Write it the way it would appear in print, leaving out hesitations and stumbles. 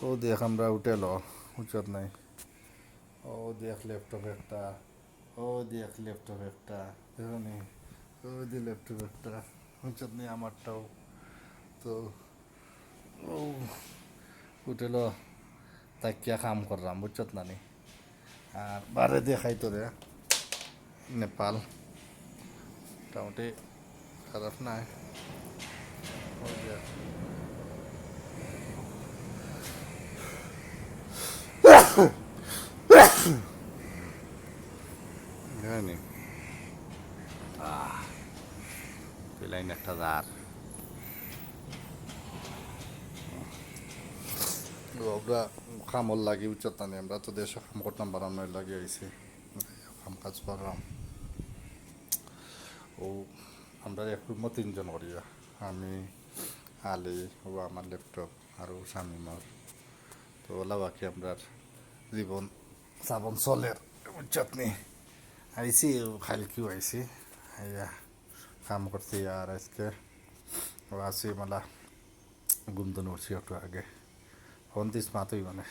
ও দেখ আমরা উঠেল উচত নাই। ও দেখ ল্যাপটপ একটা, ও দেখ ল্যাপটপ একটা, দেখো নি, ও দিয়ে ল্যাপটপ একটা উচত নেই আমারটাও। তো ও উঠেল তাকিয়া কাম করলাম বুঝছত না নি। আর বারে দেখাই তো রে নেপাল মোটামুটি খারাপ নাই। ও যে জানি পেলাইন একটা দাঁড় আমরা কামর লাগি উচ্চত নানি। আমরা তো দেশ কাম করতাম বারান্নয় লাগি আইছি কাম কাজ করলাম। ও আমরা এক রুমও তিনজন করিয়া, আমি আলি ও আমার ল্যাপটপ আর ও স্বামীমর। তো ওলা বাকি আমরা জীবন সাবন চলের উচ্চতনি আইসি খালকিও আইসি আইয়া কাম করছি। আর আজকে ও আসি মালা গুমদন উঠছি একটু আগে 29 মাতই মানে